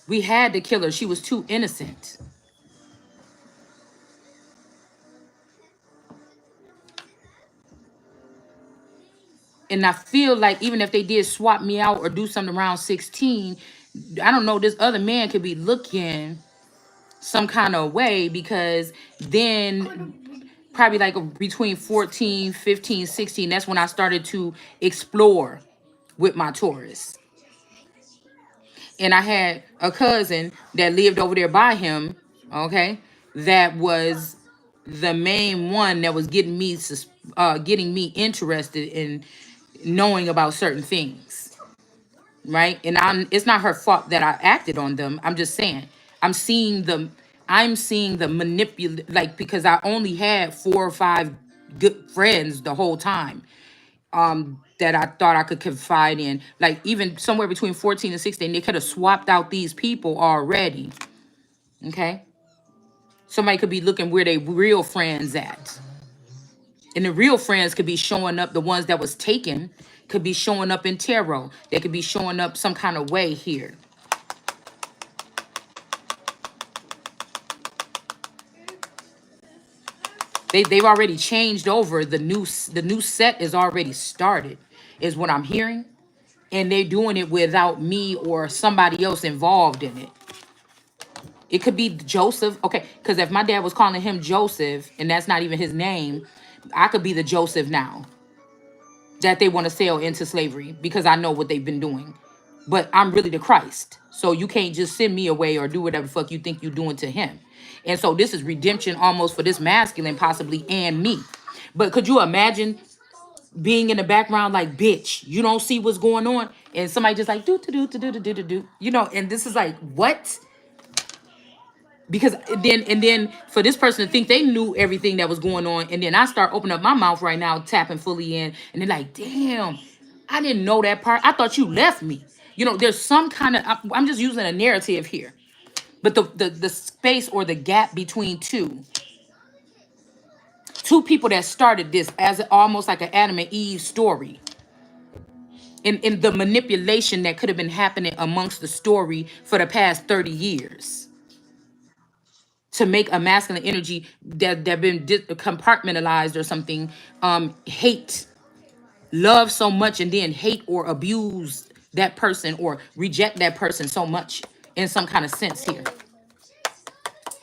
We had to kill her. She was too innocent. And I feel like even if they did swap me out or do something around 16, I don't know, this other man could be looking some kind of way, because then probably like between 14, 15, 16, that's when I started to explore with my Taurus. And I had a cousin that lived over there by him, okay, that was the main one that was getting me interested in knowing about certain things, right? And it's not her fault that I acted on them. I'm just saying, I'm seeing the I'm seeing the like, because I only had 4 or 5 good friends the whole time, that I thought I could confide in. Like even somewhere between 14 and 16, they could have swapped out these people already. Okay. Somebody could be looking where they real friends at. And the real friends could be showing up, the ones that was taken could be showing up in tarot. They could be showing up some kind of way here. They've already changed over. The new set is already started, is what I'm hearing. And they're doing it without me or somebody else involved in it. It could be Joseph. Okay, because if my dad was calling him Joseph and that's not even his name, I could be the Joseph now that they want to sell into slavery, because I know what they've been doing. But I'm really the Christ. So you can't just send me away or do whatever the fuck you think you're doing to him. And so this is redemption almost for this masculine possibly and me. But could you imagine being in the background like, bitch, you don't see what's going on? And somebody just like, do. And this is like, what? Because then for this person to think they knew everything that was going on, and then I start opening up my mouth right now, tapping fully in, and they're like, damn, I didn't know that part. I thought you left me. There's some kind of, I'm just using a narrative here, but the space or the gap between two people that started this as almost like an Adam and Eve story, in the manipulation that could have been happening amongst the story for the past 30 years. To make a masculine energy that been compartmentalized or something, hate, love so much, and then hate or abuse that person or reject that person so much in some kind of sense here.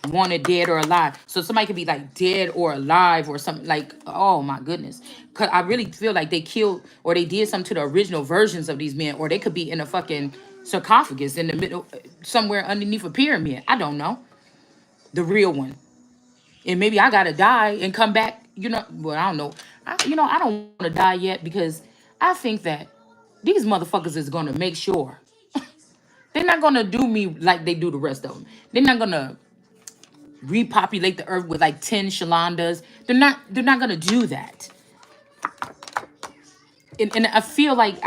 Wanted dead or alive. So somebody could be like dead or alive or something, like, oh my goodness. Cause I really feel like they killed or they did something to the original versions of these men, or they could be in a fucking sarcophagus in the middle, somewhere underneath a pyramid. I don't know. The real one. And maybe I gotta die and come back, well, I don't know. I don't want to die yet, because I think that these motherfuckers is gonna make sure they're not gonna do me like they do the rest of them. They're not gonna repopulate the earth with like 10 shalandas. They're not gonna do that. And I feel like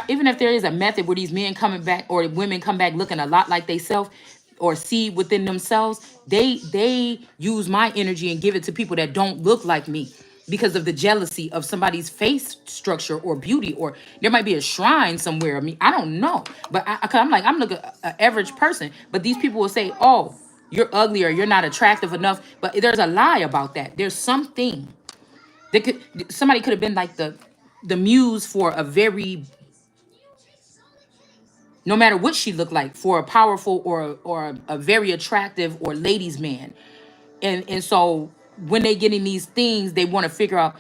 even if there is a method where these men coming back or women come back looking a lot like they self or see within themselves, they use my energy and give it to people that don't look like me. because of the jealousy of somebody's face structure or beauty, or there might be a shrine somewhere. I mean, I don't know, but 'cause I'm like, I'm looking an average person, but these people will say, oh, you're ugly or you're not attractive enough, but there's a lie about that. There's something that could, somebody could have been like the muse for a very, no matter what she looked like, for a powerful or a very attractive or ladies man. And so when they get in these things, they want to figure out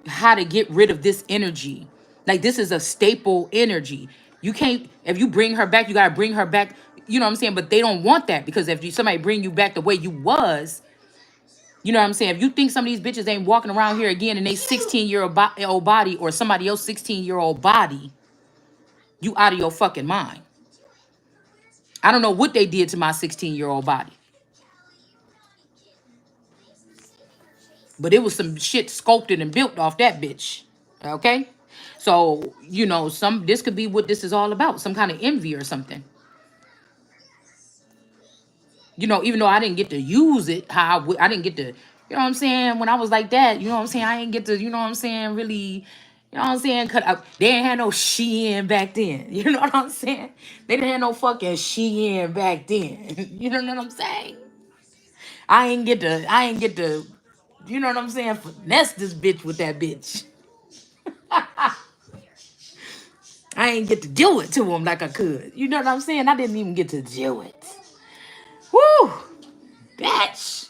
how to get rid of this energy. Like, this is a staple energy. You can't, if you bring her back, you gotta bring her back. You know what I'm saying? But they don't want that, because if you, somebody bring you back the way you was, you know what I'm saying? If you think some of these bitches ain't walking around here again in they 16-year-old body, or somebody else 16-year-old body, you out of your fucking mind. I don't know what they did to my 16-year-old body, but it was some shit sculpted and built off that bitch. Okay? So, you know, this could be what this is all about, some kind of envy or something. You know, even though I didn't get to use it, I didn't get to, you know what I'm saying, when I was like that, you know what I'm saying, I didn't get to, you know what I'm saying, really, you know what I'm saying, they didn't have no Shein back then. You know what I'm saying? They didn't have no fucking Shein back then. You know what I'm saying? I ain't get to, you know what I'm saying, finesse this bitch with that bitch. I ain't get to do it to him like I could. You know what I'm saying? I didn't even get to do it. Woo! Bitch!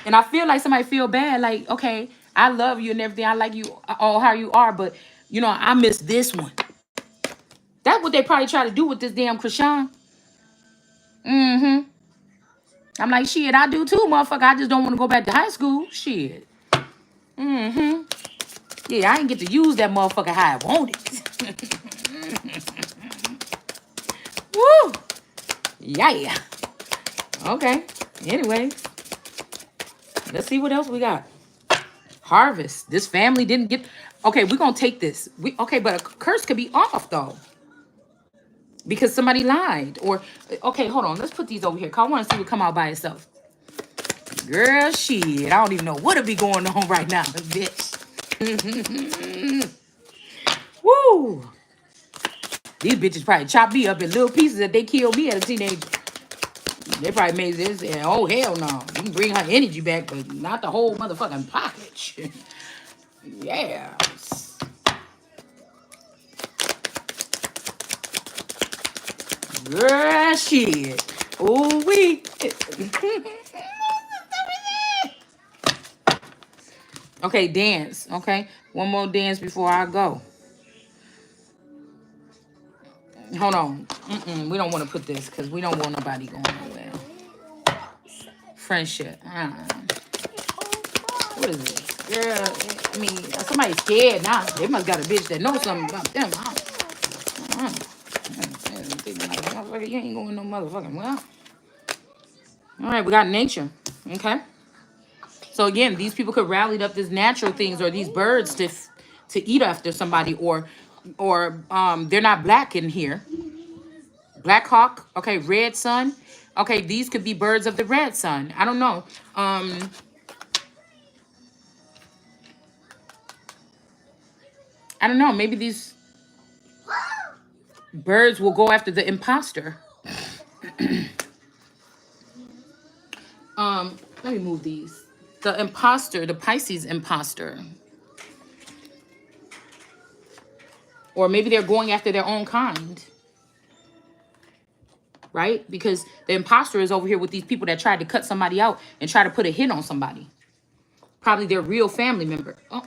And I feel like somebody feel bad, like, okay, I love you and everything. I like you all how you are, but, you know, I miss this one. That's what they probably try to do with this damn Krishan. Mm-hmm. I'm like, shit, I do too, motherfucker. I just don't want to go back to high school. Shit. Mm-hmm. Yeah, I ain't get to use that motherfucker how I want it. Woo! Yeah. Okay. Anyways, let's see what else we got. Harvest. This family didn't get. Okay, we're gonna take this. Okay, but a curse could be off though, because somebody lied. Or okay, hold on. Let's put these over here, cause I want to see what come out by itself. Girl, shit. I don't even know what'll be going on right now, bitch. Woo! These bitches probably chopped me up in little pieces that they killed me as a teenager. They probably made this and oh hell no. You can bring her energy back, but not the whole motherfucking package. Yeah. Girl, shit. Oh, we. Okay, dance. Okay. One more dance before I go. Hold on. We don't want to put this because we don't want nobody going nowhere. Friendship. What is it? Girl, I mean, somebody's scared now. They must got a bitch that knows something about them. I don't. Motherfucker, you ain't going no motherfucking well. All right, we got nature. Okay. So again, these people could rally up these natural things or these birds to eat after somebody, or they're not black in here. Black hawk, okay, red sun. Okay, these could be birds of the red sun. I don't know. I don't know. Maybe these birds will go after the imposter. Let me move these. The imposter, the Pisces imposter. Or maybe they're going after their own kind. Right? Because the imposter is over here with these people that tried to cut somebody out and try to put a hit on somebody. Probably their real family member. Oh.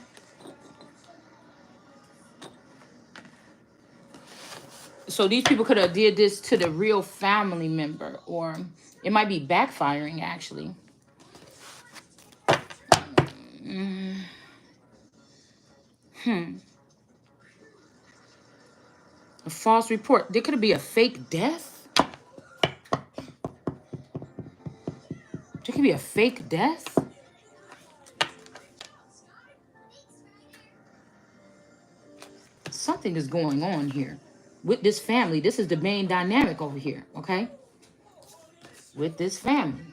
So these people could have did this to the real family member, or it might be backfiring actually. A false report. There could be a fake death. There could be a fake death. Something is going on here with this family. This is the main dynamic over here, okay? With this family.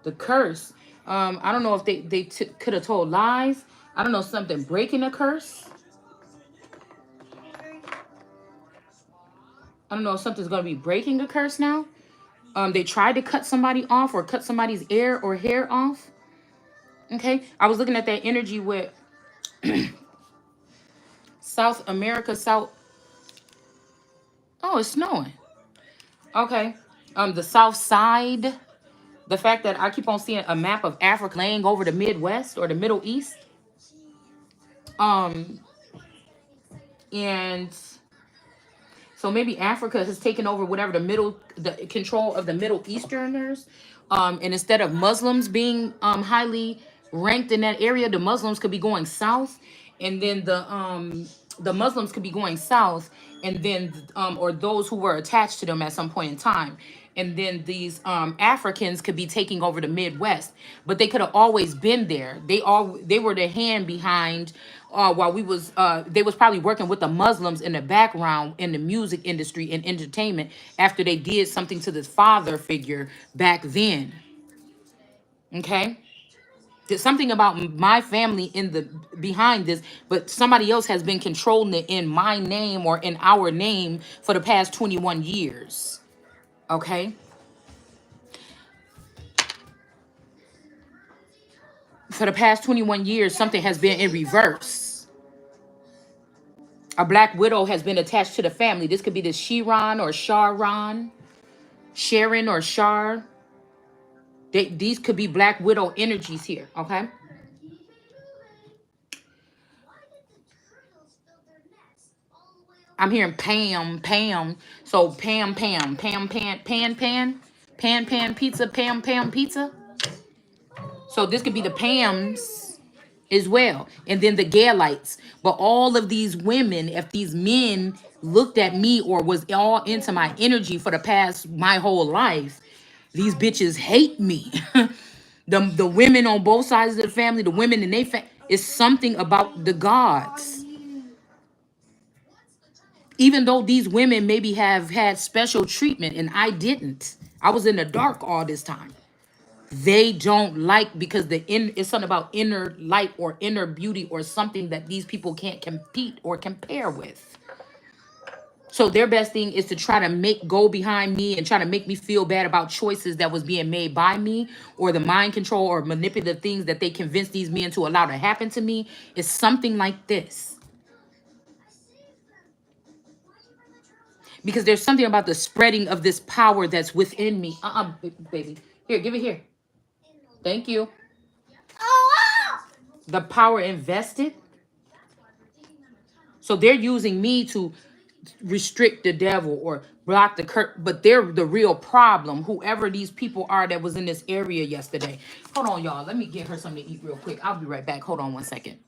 The curse. I don't know if they could have told lies. I don't know, something breaking a curse. I don't know if something's gonna be breaking a curse now. They tried to cut somebody off or cut somebody's ear or hair off. Okay, I was looking at that energy with South America, South. Oh, it's snowing. Okay, the South Side. The fact that I keep on seeing a map of Africa laying over the Midwest or the Middle East. Um, and so maybe Africa has taken over whatever the control of the Middle Easterners. And instead of Muslims being highly ranked in that area, the Muslims could be going south, and then the Muslims could be going south, and then or those who were attached to them at some point in time. And then these Africans could be taking over the Midwest, but they could have always been there. They were the hand behind while they was probably working with the Muslims in the background in the music industry and entertainment after they did something to this father figure back then. Okay, there's something about my family in the behind this, but somebody else has been controlling it in my name or in our name for the past 21 years. Okay, for the past 21 years, something has been in reverse. A black widow has been attached to the family. This could be the Shiran or Sharon, Sharon or Shar. These could be black widow energies here, okay? I'm hearing Pam, Pam. So Pam, Pam, Pam, Pan, Pan, Pan, Pan, Pan, Pizza, Pam, Pam, Pizza. So this could be the Pams as well. And then the Galites. But all of these women, if these men looked at me or was all into my energy for the past my whole life, these bitches hate me. The women on both sides of the family, the women in they is something about the gods. Even though these women maybe have had special treatment and I didn't. I was in the dark all this time. They don't like because it's something about inner light or inner beauty or something that these people can't compete or compare with. So their best thing is to try to go behind me and try to make me feel bad about choices that was being made by me or the mind control or manipulative things that they convinced these men to allow to happen to me. It's something like this. Because there's something about the spreading of this power that's within me. Baby. Here, give it here. Thank you. The power invested. So they're using me to restrict the devil or block the curse, but they're the real problem. Whoever these people are that was in this area yesterday. Hold on, y'all. Let me get her something to eat real quick. I'll be right back. Hold on one second.